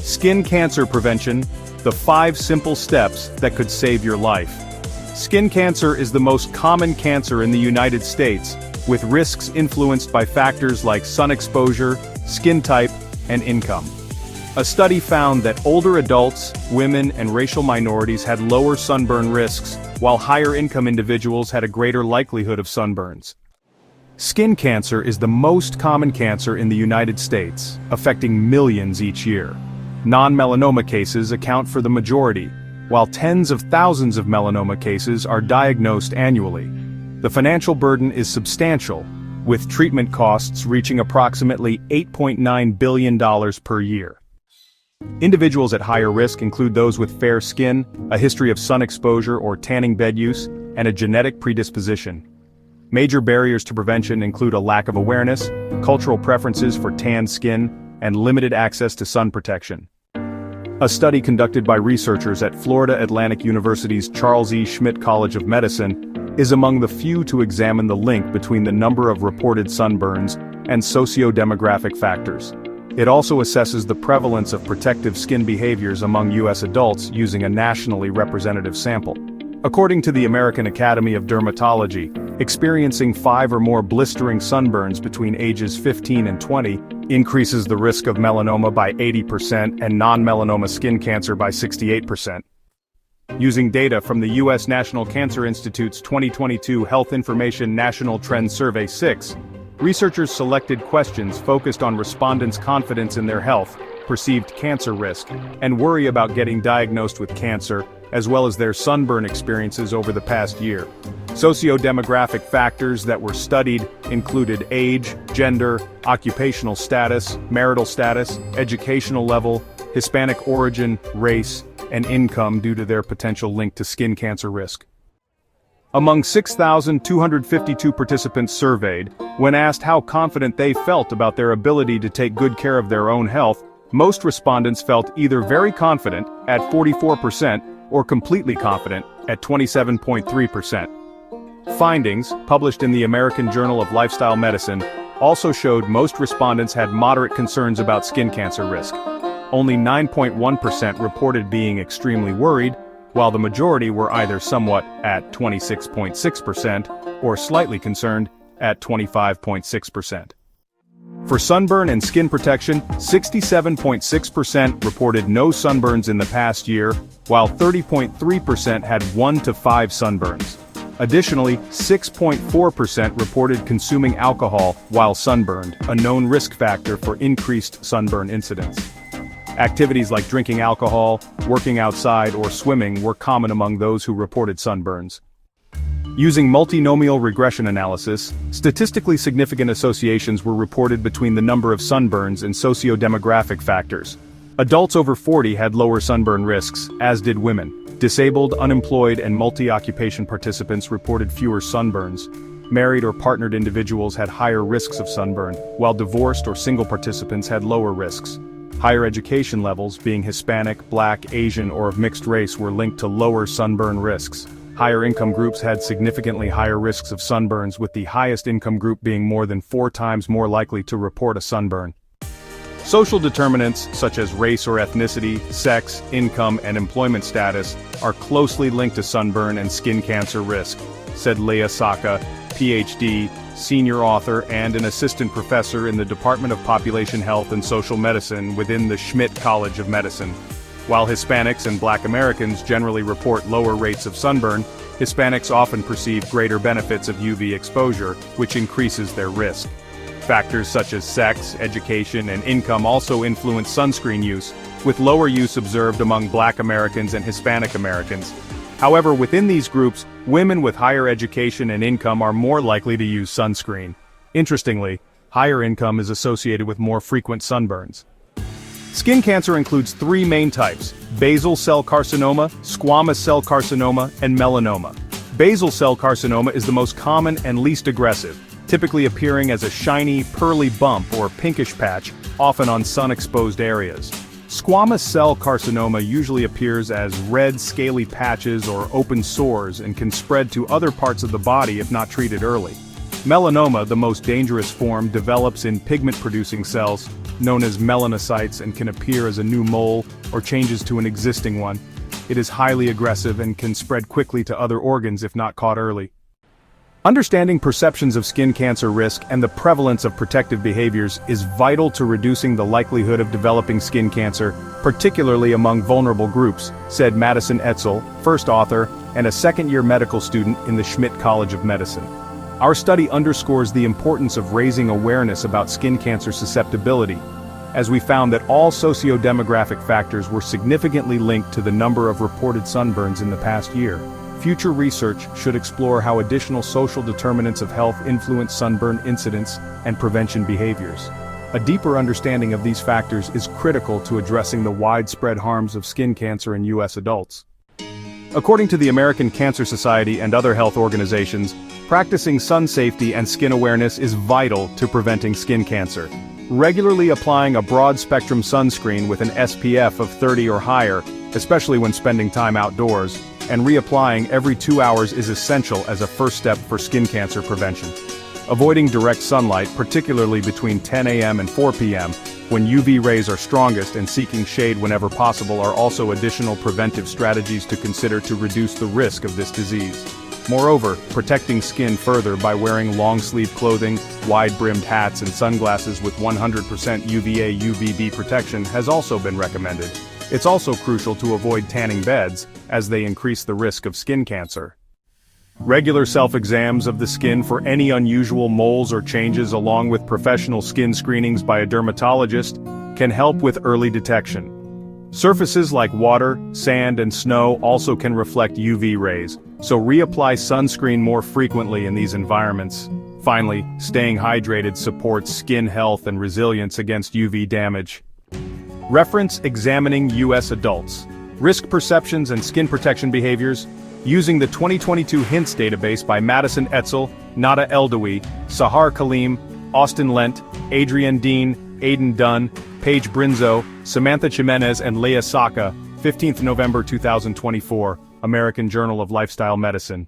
Skin cancer prevention, the 5 simple steps that could save your life. Skin cancer is the most common cancer in the United States, with risks influenced by factors like sun exposure, skin type, and income. A study found that older adults, women, and racial minorities had lower sunburn risks, while higher-income individuals had a greater likelihood of sunburns. Skin cancer is the most common cancer in the United States, affecting millions each year. Non-melanoma cases account for the majority, while tens of thousands of melanoma cases are diagnosed annually. The financial burden is substantial, with treatment costs reaching approximately $8.9 billion per year. Individuals at higher risk include those with fair skin, a history of sun exposure or tanning bed use, and a genetic predisposition. Major barriers to prevention include a lack of awareness, cultural preferences for tanned skin, and limited access to sun protection. A study conducted by researchers at Florida Atlantic University's Charles E. Schmidt College of Medicine is among the few to examine the link between the number of reported sunburns and socio-demographic factors. It also assesses the prevalence of protective skin behaviors among U.S. adults using a nationally representative sample. According to the American Academy of Dermatology, experiencing 5 or more blistering sunburns between ages 15 and 20 increases the risk of melanoma by 80% and non-melanoma skin cancer by 68%. Using data from the U.S. National Cancer Institute's 2022 Health Information National Trend Survey 6, researchers selected questions focused on respondents' confidence in their health, perceived cancer risk, and worry about getting diagnosed with cancer, as well as their sunburn experiences over the past year. Socio-demographic factors that were studied included age, gender, occupational status, marital status, educational level, Hispanic origin, race, and income due to their potential link to skin cancer risk. Among 6,252 participants surveyed, when asked how confident they felt about their ability to take good care of their own health, most respondents felt either very confident, at 44%, or completely confident, at 27.3%. Findings, published in the American Journal of Lifestyle Medicine, also showed most respondents had moderate concerns about skin cancer risk. Only 9.1% reported being extremely worried, while the majority were either somewhat at 26.6% or slightly concerned at 25.6%. For sunburn and skin protection, 67.6% reported no sunburns in the past year, while 30.3% had 1 to 5 sunburns. Additionally, 6.4% reported consuming alcohol while sunburned, a known risk factor for increased sunburn incidence. Activities like drinking alcohol, working outside, or swimming were common among those who reported sunburns. Using multinomial regression analysis, statistically significant associations were reported between the number of sunburns and socio-demographic factors. Adults over 40 had lower sunburn risks, as did women. Disabled, unemployed, and multi-occupation participants reported fewer sunburns. Married or partnered individuals had higher risks of sunburn, while divorced or single participants had lower risks. Higher education levels, being Hispanic, Black, Asian, or of mixed race, were linked to lower sunburn risks. Higher income groups had significantly higher risks of sunburns, with the highest income group being more than 4 times more likely to report a sunburn. Social determinants, such as race or ethnicity, sex, income, and employment status, are closely linked to sunburn and skin cancer risk, said Leah Saka, Ph.D., senior author and an assistant professor in the Department of Population Health and Social Medicine within the Schmidt College of Medicine. While Hispanics and Black Americans generally report lower rates of sunburn, Hispanics often perceive greater benefits of UV exposure, which increases their risk. Factors such as sex, education, and income also influence sunscreen use, with lower use observed among Black Americans and Hispanic Americans. However, within these groups, women with higher education and income are more likely to use sunscreen. Interestingly, higher income is associated with more frequent sunburns. Skin cancer includes 3 main types: basal cell carcinoma, squamous cell carcinoma, and melanoma. Basal cell carcinoma is the most common and least aggressive, typically appearing as a shiny, pearly bump or pinkish patch, often on sun-exposed areas. Squamous cell carcinoma usually appears as red, scaly patches or open sores and can spread to other parts of the body if not treated early. Melanoma, the most dangerous form, develops in pigment-producing cells, known as melanocytes, and can appear as a new mole or changes to an existing one. It is highly aggressive and can spread quickly to other organs if not caught early. Understanding perceptions of skin cancer risk and the prevalence of protective behaviors is vital to reducing the likelihood of developing skin cancer, particularly among vulnerable groups, said Madison Etzel, first author, and a second-year medical student in the Schmidt College of Medicine. Our study underscores the importance of raising awareness about skin cancer susceptibility, as we found that all socio-demographic factors were significantly linked to the number of reported sunburns in the past year. Future research should explore how additional social determinants of health influence sunburn incidence and prevention behaviors. A deeper understanding of these factors is critical to addressing the widespread harms of skin cancer in U.S. adults. According to the American Cancer Society and other health organizations, practicing sun safety and skin awareness is vital to preventing skin cancer. Regularly applying a broad-spectrum sunscreen with an SPF of 30 or higher, especially when spending time outdoors, and reapplying every 2 hours is essential as a first step for skin cancer prevention. Avoiding direct sunlight, particularly between 10 a.m. and 4 p.m., when UV rays are strongest, and seeking shade whenever possible are also additional preventive strategies to consider to reduce the risk of this disease. Moreover, protecting skin further by wearing long-sleeve clothing, wide-brimmed hats and sunglasses with 100% UVA/UVB protection has also been recommended. It's also crucial to avoid tanning beds, as they increase the risk of skin cancer. Regular self-exams of the skin for any unusual moles or changes, along with professional skin screenings by a dermatologist, can help with early detection. Surfaces like water, sand, and snow also can reflect UV rays, so reapply sunscreen more frequently in these environments. Finally, staying hydrated supports skin health and resilience against UV damage. Reference examining U.S. adults. Risk perceptions and skin protection behaviors, using the 2022 HINTS database by Madison Etzel, Nada Eldawi, Sahar Kaleem, Austin Lent, Adrienne Dean, Aidan Dunn, Paige Brinzo, Samantha Jimenez and Leah Saka, 15th November 2024, American Journal of Lifestyle Medicine.